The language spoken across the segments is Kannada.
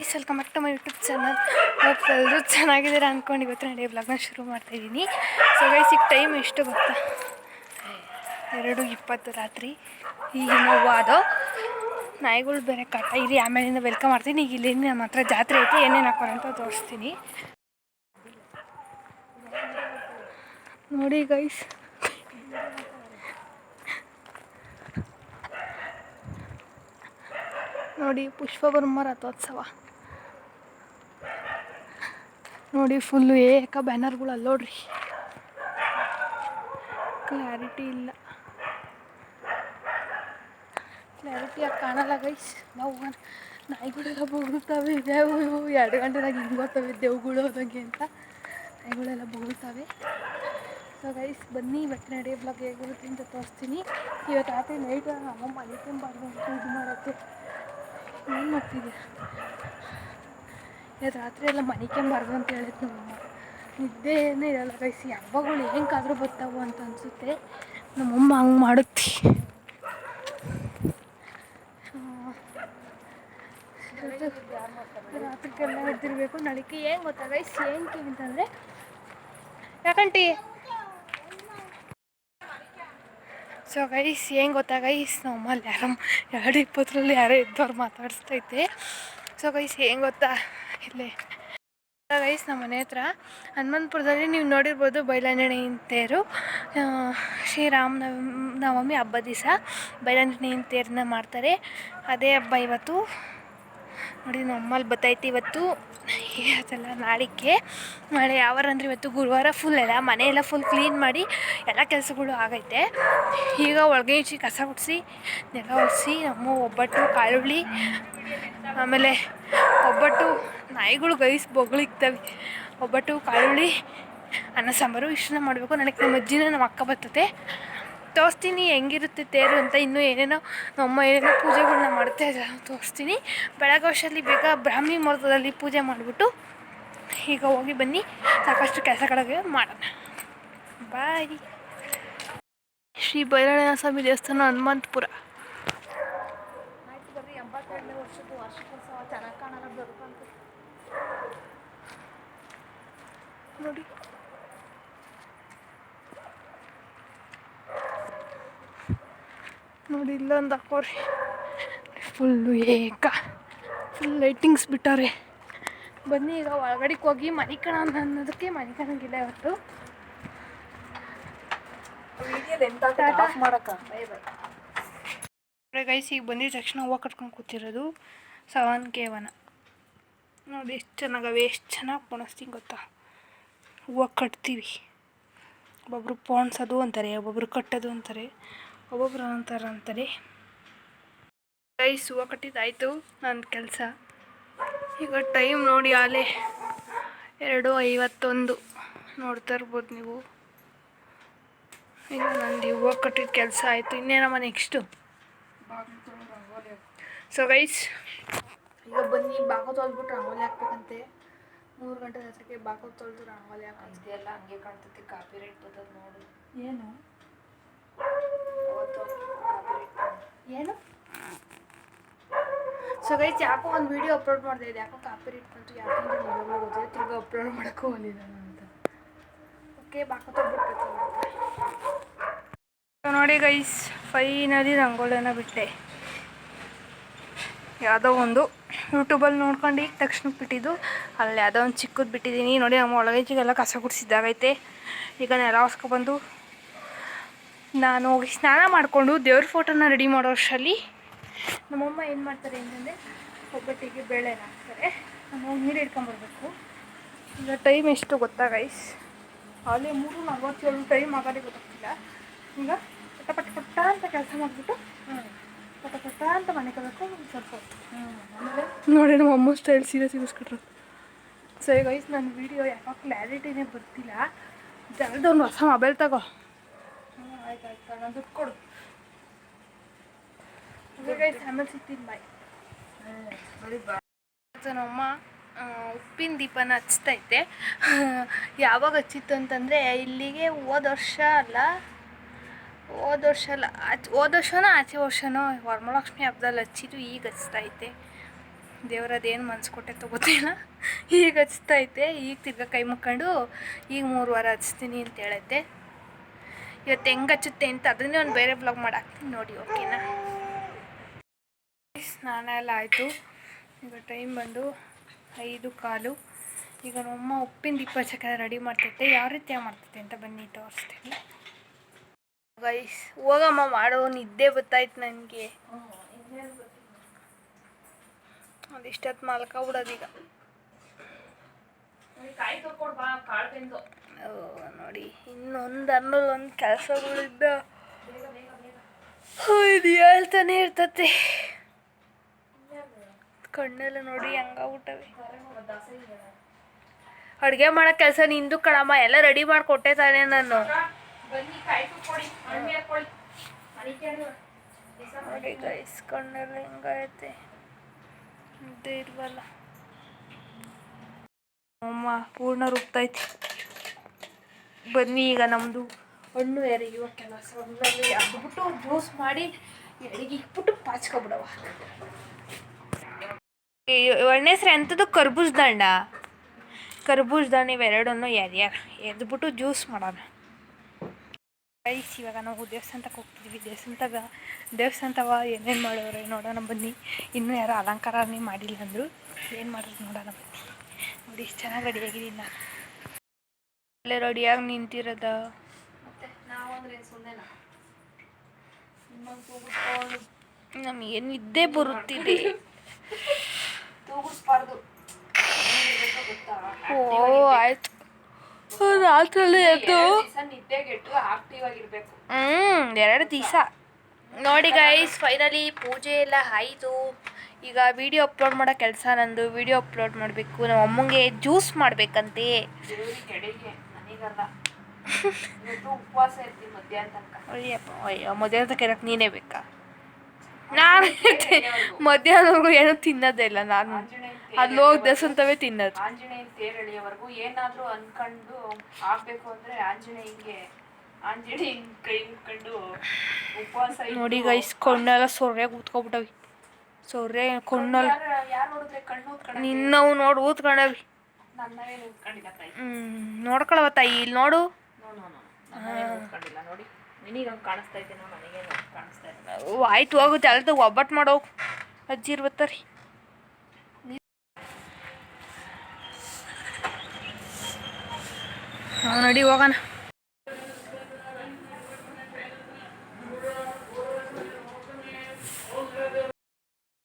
Welcome back to my YouTube channel. Hope ಎಲ್ಲರೂ ಚೆನ್ನಾಗಿದ್ದೀರಾ ಅಂದ್ಕೊಂಡು ಇವತ್ತು ಡೇ ಬ್ಲಾಗ್ನ ಶುರು ಮಾಡ್ತಾಯಿದ್ದೀನಿ. ಸೊ ಗೈಸ್ ಈಗ ಟೈಮ್ ಎಷ್ಟು ಗೊತ್ತಾ? 2:20 ರಾತ್ರಿ. ಈಗ ನೋವಾದ ನಾಯಿಗಳು ಬೇರೆ ಕಾಟ ಇರಿ, ಆಮೇಲಿಂದ ವೆಲ್ಕಮ್ ಮಾಡ್ತೀನಿ. ಈಗ ಇಲ್ಲಿ ನಮ್ಮ ಹತ್ರ ಜಾತ್ರೆ ಐತೆ, ಏನೇನು ಹಾಕೋಣ ಅಂತ ತೋರಿಸ್ತೀನಿ ನೋಡಿ ಗೈಸ್. ನೋಡಿ ಪುಷ್ಪಬ್ರಹ್ಮ ರಥೋತ್ಸವ ನೋಡಿ, ಫುಲ್ಲು ಏಕ ಬ್ಯಾನರ್ಗಳು ಅಲ್ಲೋಡ್ರಿ. ಕ್ಲಾರಿಟಿ ಇಲ್ಲ, ಕ್ಲಾರಿಟಿಯಾಗಿ ಕಾಣಲ್ಲ ಗೈಸ್. ನಾವು ನಾಯಿಗಳೆಲ್ಲ ಬೊಗಳ್ತವೆ. ಇದ್ಯಾವು 2 ಗಂಟೆನಾಗ ಹಿಂಗೆ ಹೋಗ್ತವೆ ದೇವ್ಗಳು ಹೋದಂಗೆ ಅಂತ ನಾಯಿಗಳೆಲ್ಲ ಬೊಗಳ್ತವೆ. ಸೊ ಗೈಸ್ ಬನ್ನಿ ಇವತ್ತಿನ ಡೇ ಬ್ಲಾಗ್ ಹೇಗಿರುತ್ತೆ ಅಂತ ತೋರಿಸ್ತೀನಿ. ಇವತ್ತು ರಾತ್ರಿ ನೈಟ್ ಅಮ್ಮ ಮಲಿಕೊಂಬಾರ್ದು ಅಂತ ಇದು ಮಾಡೋಕ್ಕೆ ಏನು ಮಾಡ್ತಿದ್ದೆ. ಇವತ್ತು ರಾತ್ರಿ ಎಲ್ಲ ಮಲಿಕೊಂಬಾರ್ದು ಅಂತ ಹೇಳಿದ್ದು ನಮ್ಮಮ್ಮ. ನಿದ್ದೆ ಏನೇ ಇರಲ್ಲ ಗೈಸ್, ಹಬ್ಬಗಳು ಹೆಂಗಾದ್ರೂ ಬರ್ತಾವೆ ಅಂತ ಅನಿಸುತ್ತೆ. ನಮ್ಮಮ್ಮ ಹಂಗೆ ಮಾಡುತ್ತೆ. ರಾತ್ರಿಗೆಲ್ಲ ಎದ್ದಿರಬೇಕು. ನಳಿಕೆ ಏನು ಗೊತ್ತಾ ಗೈಸ್, ಏನಕ್ಕೆ ಅಂತಂದರೆ ಯಾಕಂಟಿ. ಸೊ ಗೈಸ್ ಏನು ಗೊತ್ತಾ ಗೈಸ್, ನಮ್ಮಲ್ಲಿ ಯಾರೋ 2:20 ಯಾರೋ ಎದ್ದವ್ರು ಮಾತಾಡಿಸ್ತೈತೆ. ಸೊ ಗೈಸ್ ಏನು ಗೊತ್ತಾ, ಇಲ್ಲೇ ಗೈಸ್ ನಮ್ಮ ಮನೆ ಹತ್ರ ಹನುಮಂತಪುರದಲ್ಲಿ ನೀವು ನೋಡಿರ್ಬೋದು ಬಯಲಾಂಜನೇಯನ ತೇರು. ಶ್ರೀರಾಮನವಮಿ ಹಬ್ಬದ ದಿವಸ ಬಯಲಾಂಜನೇಯನ ತೇರನ್ನ ಮಾಡ್ತಾರೆ. ಅದೇ ಹಬ್ಬ ಇವತ್ತು ನೋಡಿ. ನಮ್ಮಲ್ಲಿ ಬತ್ತೈತಿ ಇವತ್ತು. ಅದೆಲ್ಲ ನಾಳಿಕೆ ನಾಳೆ ಯಾವಾರ ಅಂದರೆ ಇವತ್ತು ಗುರುವಾರ. ಫುಲ್ ಎಲ್ಲ ಮನೆಯೆಲ್ಲ ಫುಲ್ ಕ್ಲೀನ್ ಮಾಡಿ ಎಲ್ಲ ಕೆಲಸಗಳು ಆಗೈತೆ. ಈಗ ಒಳಗೆ ಈಚೆ ಕಸ ಗುಡಿಸಿ ನೆಲ ಒರೆಸಿ ನಮ್ಮ ಒಬ್ಬಟ್ಟು ಕಾಳುಳ್ಳಿ, ಆಮೇಲೆ ಒಬ್ಬಟ್ಟು ನಾಯಿಗಳು ಗೈಸ್ ಬೊಗಳಿಕ್ತವೆ. ಒಬ್ಬಟ್ಟು ಕಾಳುಳ್ಳಿ ಅನ್ನ ಸಾಂಬಾರು ಇಷ್ಟನ್ನ ಮಾಡಬೇಕು. ನನಗೆ ನಮ್ಮ ಅಜ್ಜಿನ ನಮ್ಮ ಅಕ್ಕ ಬರ್ತದೆ. ತೋರಿಸ್ತೀನಿ ಹೆಂಗಿರುತ್ತೆ ತೇರು ಅಂತ. ಇನ್ನೂ ಏನೇನೋ ನಮ್ಮ ಏನೇನೋ ಪೂಜೆಗಳನ್ನ ಮಾಡ್ತಾ ಇದ್ದಾರೆ ತೋರಿಸ್ತೀನಿ. ಬೆಳಗ್ಗೆ ವರ್ಷದಲ್ಲಿ ಬೇಗ ಬ್ರಾಹ್ಮಿ ಮುಹೂರ್ತದಲ್ಲಿ ಪೂಜೆ ಮಾಡಿಬಿಟ್ಟು ಈಗ ಹೋಗಿ ಬನ್ನಿ, ಸಾಕಷ್ಟು ಕೆಲಸಗಳಿಗೆ ಮಾಡೋಣ. ಬಾಯ್. ಶ್ರೀ ಬೈರಾಣೇಯ ಸ್ವಾಮಿ ದೇವಸ್ಥಾನ, ಹನುಮಂತಪುರ. ಆಯ್ತು ಬರ್ರಿ, 82ನೇ ವರ್ಷದ ವಾರ್ಷಿಕೋತ್ಸವ ಚೆನ್ನಾಗಿ ಕಾಣಲ್ಲ ಬರ್ಕಂತ ನೋಡಿ. ನೋಡಿ ಇಲ್ಲೊಂದು ಹಾಕೋರಿ, ಫುಲ್ಲು ಏಕ ಫುಲ್ ಲೈಟಿಂಗ್ಸ್ ಬಿಟ್ಟಾರೆ. ಬನ್ನಿ ಈಗ ಒಳಗಡೆಗೆ ಹೋಗಿ ಮನಿಕಣ ಅನ್ನೋದಕ್ಕೆ ಮನಿಕಣಂಗಿಲ್ಲ ಇವತ್ತು. ಗೈಸ್ ಈಗ ಬಂದಿದ್ದ ತಕ್ಷಣ ಹೂವು ಕಟ್ಕೊಂಡು ಕೂತಿರೋದು ಸಾವಂತಿಗೆ ವನ. ನೋಡಿ ಎಷ್ಟು ಚೆನ್ನಾಗವೆ, ಎಷ್ಟು ಚೆನ್ನಾಗಿ ಪೋಣಿಸ್ತೀನಿ ಗೊತ್ತಾ. ಹೂವು ಕಟ್ತೀವಿ, ಒಬ್ಬೊಬ್ರು ಪೋಣಿಸೋದು ಅಂತಾರೆ, ಒಬ್ಬೊಬ್ರು ಕಟ್ಟೋದು ಅಂತಾರೆ, ಒಬ್ಬೊಬ್ರು ಅಂತಾರೆ. ಗೈಸ್ ಹೂವು ಕಟ್ಟಿದ್ದಾಯಿತು ನನ್ನ ಕೆಲಸ. ಈಗ ಟೈಮ್ ನೋಡಿ ಆಲೆ 2:51 ನೋಡ್ತಾ ಇರ್ಬೋದು ನೀವು. ಈಗ ನಂದು ಹೂವು ಕಟ್ಟಿದ ಕೆಲಸ ಆಯಿತು. ಇನ್ನೇನಮ್ಮ ನೆಕ್ಸ್ಟು. ಸೊ ಗೈಸ್ ಈಗ ಬನ್ನಿ ಬಾಗಿಲು ತೊಳೆದ್ಬಿಟ್ಟು ರಂಗೋಲಿ ಹಾಕ್ಬೇಕಂತೆ. 3 ಗಂಟೆ ರಾತ್ರಿಗೆ ಬಾಗಿಲು ತೊಳೆದು ರಂಗೋಲಿ ಹಾಕಿ ಎಲ್ಲ ಹಂಗೆ ಕಾಣ್ತೈತಿ. ಕಾಪಿ ರೇಟ್ ಬರ್ತದೆ ನೋಡು. ಏನು ಏನು ಸೊ ಗೈಸ್ ಯಾಕೋ ಒಂದು ವೀಡಿಯೋ ಅಪ್ಲೋಡ್ ಮಾಡ್ತಾಯಿದ್ದೆ, ಯಾಕೋ ಕಾಪಿ ರೇಟ್ ಬಂತು. ಯಾಕಂದ್ರೆ ಮೊಬೈಲ್ ಗೊತ್ತಿದೆ, ತಿರ್ಗಿ ಅಪ್ಲೋಡ್ ಮಾಡೋಕ್ಕೂ ಹೋಗಲಿಲ್ಲ ಅಂತ. ಓಕೆ ಬಾಗಿಲು ತೊಳೆದ್ಬಿಟ್ಟು ನೋಡಿ ಗೈಸ್, ಫೈನಲಿ ರಂಗೋಲಿನ ಬಿಟ್ಟೆ. ಯಾವುದೋ ಒಂದು ಯೂಟ್ಯೂಬಲ್ಲಿ ನೋಡ್ಕೊಂಡು ಈಗ ತಕ್ಷಣಕ್ಕೆ ಬಿಟ್ಟಿದ್ದು. ಅಲ್ಲಿ ಯಾವುದೋ ಒಂದು ಚಿಕ್ಕದು ಬಿಟ್ಟಿದ್ದೀನಿ ನೋಡಿ. ನಮ್ಮ ಒಳಗೈಚಿಗೆಲ್ಲ ಕಸ ಗುಡಿಸಿದ್ದಾಗೈತೆ. ಈಗ ನೆಲ ಒರೆಸ್ಕೊಬಂದು ನಾನು ಹೋಗಿ ಸ್ನಾನ ಮಾಡಿಕೊಂಡು ದೇವ್ರ ಫೋಟೋನ ರೆಡಿ ಮಾಡೋ ಅಷ್ಟರಲ್ಲಿ ನಮ್ಮಮ್ಮ ಏನು ಮಾಡ್ತಾರೆ ಅಂತಂದರೆ ಒಬ್ಬಟ್ಟಿಗೆ ಬೇಳೆನ ಹಾಕ್ತಾರೆ. ನಾನು ಹೋಗಿ ನೀರು ಇಟ್ಕೊಂಬರ್ಬೇಕು. ಈಗ ಟೈಮ್ ಎಷ್ಟು ಗೊತ್ತಾ ಗೈಸ್, ಅಲ್ಲಿ 3:47 ಟೈಮ್ ಆಗೋದೇ ಗೊತ್ತಾಗ್ತಿಲ್ಲ. ಈಗ ಪಟ ಅಂತ ಕೆಲಸ ಮಾಡಿಬಿಟ್ಟು ಪಟ ಅಂತ ಮನೆ ಕಬೇಕು ಸ್ವಲ್ಪ ಹೊತ್ತು. ನೋಡಿ ನಮ್ಮ ಅಮ್ಮ ಸ್ಟೈಲ್ ಸೀರೆ ಸಿಗಿಸ್ಕೊಟ್ರು. ಸೊ ಈಗ ಗೈಸ್ ನನ್ನ ವೀಡಿಯೋ ಯಾಕೋ ಕ್ಲಾರಿಟಿನೇ ಬರ್ತಿಲ್ಲ. ಜಲ್ದಿ ಒಂದು ಹೊಸ ಮೊಬೈಲ್ ತಗೋ. ಆಯ್ತು ನಾನು ದುಡ್ಡು ಕೊಡು. ಗೈಸ್ ಆಮೇಲೆ ಸಿಗ್ತೀನಿ, ಬಾಯ್. ನಮ್ಮಮ್ಮ ಉಪ್ಪಿನ ದೀಪನ ಹಚ್ತೈತೆ. ಯಾವಾಗ ಹಚ್ಚಿತ್ತು ಅಂತಂದರೆ ಇಲ್ಲಿಗೆ ಹೋದ ವರ್ಷನೋ ಆಚೆ ವರ್ಷನೋ ವರಮಹಾಲಕ್ಷ್ಮಿ ಹಬ್ಬದಲ್ಲಿ ಹಚ್ಚಿದ್ದು. ಈಗ ಹಚ್ತೈತೆ. ದೇವ್ರದ್ದೇನು ಮನ್ಸು ಕೊಟ್ಟೈತೋ ಗೊತ್ತಿಲ್ಲ. ಈಗ ಹಚ್ತೈತೆ, ಈಗ ತಿರ್ಗಾ ಕೈ ಮುಕ್ಕೊಂಡು ಈಗ 3 ವಾರ ಹಚ್ತೀನಿ ಅಂತ ಹೇಳೈತೆ. ಇವತ್ತು ಹೆಂಗೆ ಹಚ್ಚುತ್ತೆ ಅಂತ ಅದನ್ನೇ ಒಂದು ಬೇರೆ ಬ್ಲಾಗ್ ಮಾಡಾಕ್ತೀನಿ ನೋಡಿ, ಓಕೆನಾ? ಸ್ನಾನ ಎಲ್ಲ ಆಯಿತು. ಈಗ ಟೈಮ್ ಬಂದು 5:15. ಈಗ ನಮ್ಮಮ್ಮ ಉಪ್ಪಿನ ದೀಪ ಚಕ್ರ ರೆಡಿ ಮಾಡ್ತೈತೆ. ಯಾವ ರೀತಿಯಾಗಿ ಮಾಡ್ತೈತೆ ಅಂತ ಬನ್ನಿ ತೋರಿಸ್ತೀನಿ. ಗೈಸ್ ಹೋಗಮ್ಮ ಮಾಡೋ, ನಿದ್ದೆ ಗೊತ್ತಾಯ್ತು ನನಗೆ. ಅದಿಷ್ಟೊತ್ತು ಮಲ್ಕೊಬಿಡೋದೀಗ. ನೋಡಿ ಇನ್ನೊಂದು ಅನ್ನೋದು ಒಂದು ಕೆಲಸಗಳಿದ್ದ ಇದು ಹೇಳ್ತಾನೆ ಇರ್ತತೆ. ಕಣ್ಣೆಲ್ಲ ನೋಡಿ ಹಂಗಾಗ್ಬಿಟ್ಟವೆ. ಅಡುಗೆ ಮಾಡೋ ಕೆಲಸ ನಿಂದು ಕಣಮ್ಮ, ಎಲ್ಲ ರೆಡಿ ಮಾಡಿಕೊಟ್ಟೆ ತಾನೆ ನಾನು. ನೋಡಿ ಗೈಸ್ ಕಣ್ಣೆಲ್ಲ ಹೆಂಗೈತೆ, ನಿದ್ದೆ ಇಲ್ವಲ್ಲ. ಅಮ್ಮ ಪೂರ್ಣ ರುಬ್ತೈತಿ. ಬನ್ನಿ ಈಗ ನಮ್ಮದು ಹಣ್ಣು ಎರೆಯುವ ಕೆಲಸ. ಹಣ್ಣಲ್ಲಿ ಅದ್ಬಿಟ್ಟು ಜ್ಯೂಸ್ ಮಾಡಿ ಎಡಿಗೆ ಇಕ್ಬಿಟ್ಟು ಪಾಚ್ಕೊಬಿಡವ. ಎಣ್ಣೆ ಹೆಸ್ರು ಎಂಥದ್ದು? ಕರ್ಬೂಜ ದಂಡ ಇವೆರಡನ್ನು ಎದ್ಬಿಟ್ಟು ಜ್ಯೂಸ್ ಮಾಡೋಣ. ಗೈಸ್ ಇವಾಗ ನಾವು ದೇವಸ್ಥಾನಕ್ಕೆ ಹೋಗ್ತಿದ್ವಿ. ದೇವಸ್ಥಾನದಾಗ ಏನೇನು ಮಾಡೋರೆ ನೋಡೋಣ ಬನ್ನಿ. ಇನ್ನೂ ಯಾರೋ ಅಲಂಕಾರನೇ ಮಾಡಿಲ್ಲ ಅಂದರು. ಏನು ಮಾಡೋದು ನೋಡೋಣ ಬನ್ನಿ. ನೋಡಿ ಇಷ್ಟು ಚೆನ್ನಾಗಿ ರೆಡಿಯಾಗಿದ್ದೀನಿ ನಾನು. ಅಲ್ಲೇ ರೆಡಿಯಾಗಿ ನಿಂತಿರೋದ. ನಮಗೆ ನಿದ್ದೆ ಬರುತ್ತಿದೆ. ಓ ಆಯ್ತು, ರಾತ್ರಲ್ಲಿ ಎದ್ದು 2 ದಿವಸ. ನೋಡಿ ಗೈಸ್ ಫೈನಲಿ ಪೂಜೆ ಎಲ್ಲ ಆಯಿತು. ಈಗ ವಿಡಿಯೋ ಅಪ್ಲೋಡ್ ಮಾಡೋ ಕೆಲಸ ನಂದು. ವಿಡಿಯೋ ಅಪ್ಲೋಡ್ ಮಾಡಬೇಕು. ನಮ್ಮ ಅಮ್ಮಂಗೆ ಜ್ಯೂಸ್ ಮಾಡಬೇಕಂತೆ. ಉಪವಾಸ ಇರ್ತೀನಿ ಮಧ್ಯಾಹ್ನ ತನಕ. ಅಯ್ಯೋ ಮಧ್ಯಾಹ್ನ ತನಕ ಇರಕ್ಕೆ ನೀನೇ ಬೇಕಾ? ನಾನು ಮಧ್ಯಾಹ್ನವರೆಗೂ ಏನೂ ತಿನ್ನೋದೇ ಇಲ್ಲ ನಾನು. ಅಲ್ಲಿ ಹೋಗಿ ದೇವಸ್ಥಾನವೇ ತಿನ್ನೋದು. ಆಂಜನೇಯನ ತೇರು ಎಳೆಯೋವರೆಗೂ ಏನಾದರೂ ಅನ್ಕೊಂಡು ಆಗಬೇಕು ಅಂದರೆ ಆಂಜನೇಯಂಗೆ ಕೈ ಮುಟ್ಕೊಂಡು ಉಪವಾಸ. ನೋಡಿ ಗೈಸ್ ಕಣ್ಣೆಲ್ಲ ಸೊರ್ಯಾಗಿ ಊದ್ಕೊಬಿಟ್ಟವಿ. ಸೊರ್ರೆ ಕಣ್ಣಲ್ಲಿ ನಿನ್ನವು ನೋಡಿ ಊದ್ಕೊಂಡವಿ. ನೋಡ್ಕೊಳವ ತಾಯಿ, ಇಲ್ಲಿ ನೋಡು. ಆಯ್ತು ಹೋಗುತ್ತೆ. ಅಲ್ದ ಒಬ್ಬಟ್ಟು ಮಾಡೋ ಅಜ್ಜಿ ಇರ್ಬತ್ತಾರಿ. ನಡಿ ಹೋಗೋಣ.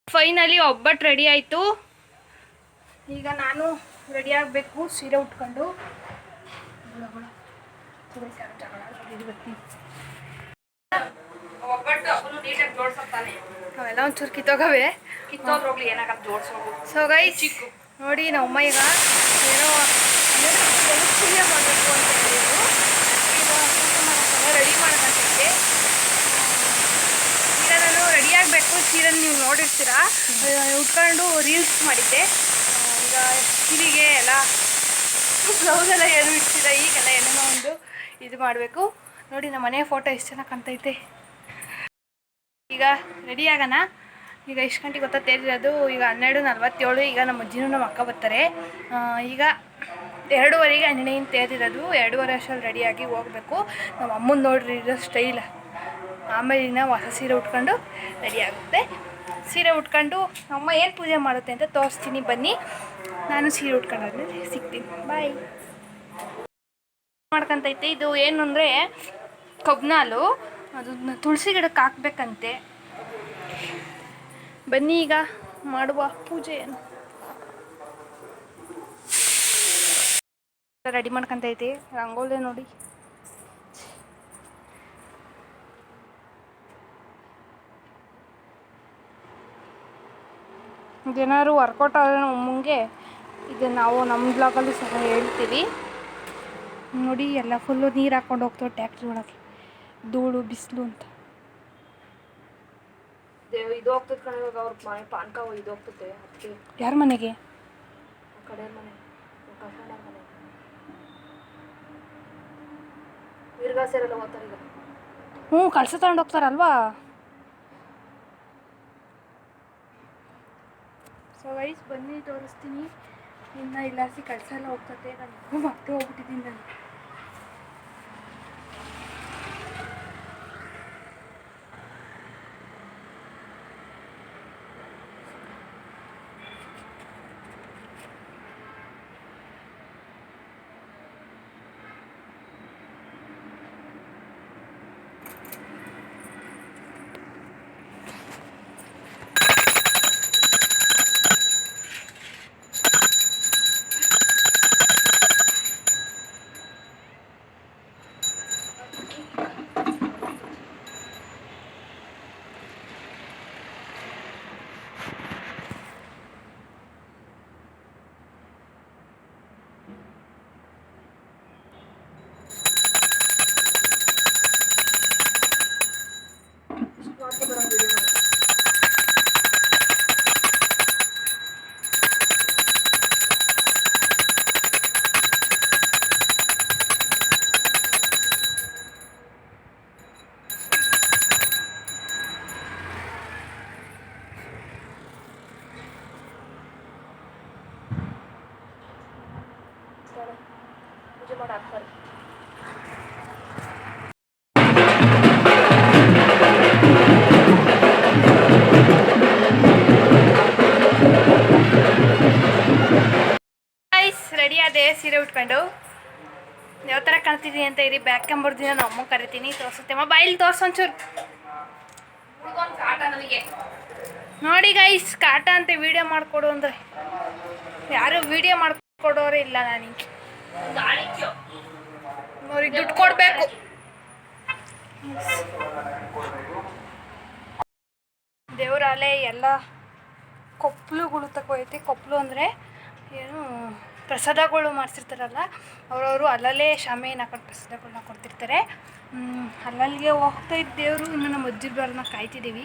ಫೈನಲಿ ಒಬ್ಬಟ್ಟು ರೆಡಿ ಆಯಿತು. ಈಗ ನಾನು ರೆಡಿ ಆಗಬೇಕು ಸೀರೆ ಉಟ್ಕೊಂಡು. ಅವೆಲ್ಲ ಒಂಚೂರು ಕಿತ್ತೋಗವೆ. ಕಿತ್ತೋಗ್ಲಿ ಏನಾಗಲ್ಲ, ಜೋಡಿಸೋದು. ಸೊ ಗೈಸ್ ನೋಡಿ ನಮ್ಮಮ್ಮ ಈಗ ಏನೋ ಪೂಜೆ ಮಾಡಬೇಕು ಅಂತ ಹೇಳಿದ್ರು. ಈಗ ಪೂಜೆ ಮಾಡೋಕ್ಕೆಲ್ಲ ರೆಡಿ ಮಾಡೋಕ್ಕಂತೈತೆ. ಈಗ ನಾನು ರೆಡಿ ಆಗಬೇಕು. ಸೀರೆ ನೀವು ನೋಡಿರ್ತೀರಾ, ಉಟ್ಕೊಂಡು ರೀಲ್ಸ್ ಮಾಡಿದ್ದೆ. ಈಗ ಸೀರೆಗೆ ಎಲ್ಲ ಬ್ಲೌಸೆಲ್ಲ ಏನು ಇಡ್ತೀರ, ಈಗೆಲ್ಲ ಏನೇನೋ ಒಂದು ಇದು ಮಾಡಬೇಕು. ನೋಡಿ ನಮ್ಮ ಮನೆ ಫೋಟೋ ಎಷ್ಟು ಚೆನ್ನಾಗಿ ಕಾಣ್ತೈತೆ. ಈಗ ರೆಡಿ ಆಗೋಣ. ಈಗ ಎಷ್ಟು ಗಂಟೆಗೆ ಗೊತ್ತಾ ತೇರಿರೋದು? ಈಗ 12:47. ಈಗ ನಮ್ಮ ಅಜ್ಜಿನೂ ನಮ್ಮ ಅಕ್ಕ ಬರ್ತಾರೆ. ಈಗ 2:15 ಆಂಜನೇಯನ ತೇರಿರೋದು. 2:15 ಅಷ್ಟರಲ್ಲಿ ರೆಡಿಯಾಗಿ ಹೋಗಬೇಕು. ನಮ್ಮ ಅಮ್ಮನ ನೋಡ್ರಿ ಇರೋ ಸ್ಟೈಲ್. ಆಮೇಲೆ ನಾವು ಹೊಸ ಸೀರೆ ಉಟ್ಕೊಂಡು ರೆಡಿ ಆಗುತ್ತೆ. ಸೀರೆ ಉಟ್ಕೊಂಡು ಅಮ್ಮ ಏನು ಪೂಜೆ ಮಾಡುತ್ತೆ ಅಂತ ತೋರಿಸ್ತೀನಿ ಬನ್ನಿ. ನಾನು ಸೀರೆ ಉಟ್ಕೊಂಡಾದ್ಮೇಲೆ ಸಿಗ್ತೀನಿ. ಬಾಯ್. ಮಾಡ್ಕೊಂತೈತೆ. ಇದು ಏನು ಅಂದರೆ ಕಬ್ನಾಲು, ಅದನ್ನ ತುಳಸಿ ಗಿಡಕ್ಕೆ ಹಾಕ್ಬೇಕಂತೆ. ಬನ್ನಿ ಈಗ ಮಾಡುವ ಪೂಜೆಯನ್ನು. ರೆಡಿ ಮಾಡ್ಕೊಂತೈತಿ. ರಂಗೋಲಿ ನೋಡಿ. ಇದೇನಾದ್ರು ವರ್ಕೌಟ್ ಆದರೆ ನಮ್ಮ ಅಮ್ಮಂಗೆ ಇದು ನಾವು ನಮ್ಮ ಬ್ಲಾಗಲ್ಲೂ ಸಹ ಹೇಳ್ತೀವಿ. ನೋಡಿ ಎಲ್ಲ ಫುಲ್ಲು ನೀರು ಹಾಕ್ಕೊಂಡು ಹೋಗ್ತೇವೆ ಟ್ಯಾಕ್ಟ್ರಿ ಒಳಗೆ. ಧೂಳು ಬಿಸಿಲು ಅಂತ ಇದು ಹೋಗ್ತದೆ ಕಣ. ಇವಾಗ ಅವ್ರ ಮನೆ ಪಾನ್ಕ ಇದು ಹೋಗ್ತದೆ. ಯಾರ ಮನೆಗೆ? ಕಡೆ ಮನೆ, ಮನೆ ವೀರಗಾಸೆಲ್ಲ ಹೋಗ್ತಾರೆ ಈಗ. ಹ್ಞೂ ಕಳಸ ತಗೊಂಡು ಹೋಗ್ತಾರಲ್ವಾ. ಸೊ ಗೈಸ್ ಬನ್ನಿ ತೋರಿಸ್ತೀನಿ. ಇನ್ನು ಇಲ್ಲಾಸಿ ಕೆಲಸ ಎಲ್ಲ ಹೋಗ್ತದೆ. ನಾನು ಮತ್ತೆ ಹೋಗ್ಬಿಟ್ಟಿದ್ದೀನಿ ನಾನು. मुझे बहुत अच्छा लगा। ರೆಡಿ ಆದೆ ಸೀರೆ ಉಟ್ಕೊಂಡು ಯಾವ ಥರ ಕಾಣ್ತಿದ್ದೀನಿ ಅಂತ ಇರಿ. ಬ್ಯಾಕ್ ಕ್ಯಾಮ್ಬರ್ ದಿನ ನಮ್ಮ ಅಮ್ಮ ಕರಿತೀನಿ, ತೋರಿಸುತ್ತೆ. ಬಾಯಿಲಿ ತೋರ್ಸು ಒಂಚೂರು. ನೋಡಿ ಗೈಸ್, ಕಾಟ ಅಂತ ವಿಡಿಯೋ ಮಾಡಿಕೊಡು ಅಂದರೆ ಯಾರು ವಿಡಿಯೋ ಮಾಡಿಕೊಡೋರೇ ಇಲ್ಲ. ನನಗೆ ಅವ್ರಿಗೆ ದುಡ್ಡು ಕೊಡಬೇಕು. ದೇವರಾಲೆ ಎಲ್ಲ ಕೊಪ್ಪಳುಗಳು ತಗೋಯ್ತಿ. ಕೊಪ್ಪಳು ಅಂದರೆ ಏನು ಪ್ರಸಾದಗಳು ಮಾಡಿಸಿರ್ತಾರಲ್ಲ, ಅವರವರು ಅಲ್ಲಲ್ಲೇ ಶಾಮಿಯಾನ ಹಾಕೊಂಡು ಪ್ರಸಾದಗಳನ್ನ ಕೊಡ್ತಿರ್ತಾರೆ. ಅಲ್ಲಲ್ಲಿಗೆ ಹೋಗ್ತಾ ಇದ್ದ ದೇವರು. ಇನ್ನು ನಮ್ಮ ಅಜ್ಜಿ ಬರೋನ್ನ ಕಾಯ್ತಿದ್ದೀವಿ.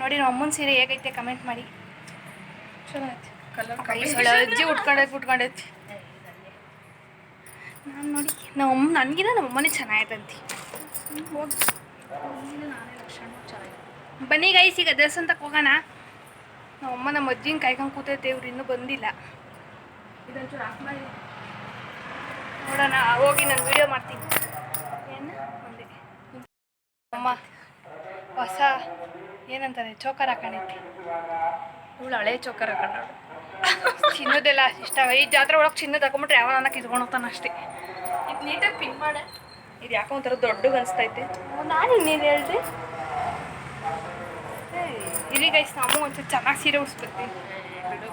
ನೋಡಿ ನಮ್ಮ ಅಮ್ಮನ ಸೀರೆ ಹೇಗೈತೆ ಕಮೆಂಟ್ ಮಾಡಿ. ಚೆನ್ನಾಗೈತೆ ಕಲರ್. ಅಜ್ಜಿ ಉಟ್ಕೊಂಡೈತಿ. ನಾನು ನೋಡಿ ನಮ್ಮ ಅಮ್ಮ ನನಗಿನ ನಮ್ಮ ಅಮ್ಮನೇ ಚೆನ್ನಾಗೈತಂತಿ. ಹೋಗಿ ನಾನೇ ಲಕ್ಷಣ ಚೆನ್ನಾಗಿ. ಬನ್ನಿ ಗೈಸ್, ಈಗ ದೇವಸ್ಥಾನಕ್ಕೆ ಹೋಗೋಣ. ನಮ್ಮ ಅಮ್ಮ ನಮ್ಮ ಅಜ್ಜಿನ ಕಾಯ್ಕೊಂಡು ಕೂತೈತೆ, ಇವ್ರು ಇನ್ನೂ ಬಂದಿಲ್ಲ. ಇದೊಂಚೂರು ಆಫ್ ಮಾಡಿ ನೋಡೋಣ. ಹೋಗಿ ನಾನು ವೀಡಿಯೋ ಮಾಡ್ತೀನಿ. ಏನು ಒಂದೇ ಅಮ್ಮ ಹೊಸ ಏನಂತಾರೆ ಚೋಕರ್ ಹಾಕೊಂಡೈತಿ. ಇವಳು ಹಳೆ ಚೋಕರ್ ಹಾಕೊಂಡವಳು. ಚಿನ್ನದೆಲ್ಲ ಇಷ್ಟ. ಈ ಜಾತ್ರೆ ಒಳಗೆ ಚಿನ್ನದ ಹಾಕೊಂಬಿಟ್ರೆ ಯಾವನ್ನ ಕಿತ್ಕೊಂಡು ಹೋಗ್ತಾನೆ ಅಷ್ಟೇ. ಇದು ನೀಟಾಗಿ ಪಿನ್ ಮಾಡೆ. ಇದು ಯಾಕೋ ಒಂಥರ ದೊಡ್ಡಗೆ ಅನಿಸ್ತೈತೆ. ನಾನು ಇನ್ನೇನು ಹೇಳಿದೆ. ಇಲ್ಲಿ ಗೈಸ್, ನಾವು ಒಂಚೂರು ಚೆನ್ನಾಗಿ ಸೀರೆ ಉಡ್ಸ್ಕೊತೀನಿ ಬಿಡು.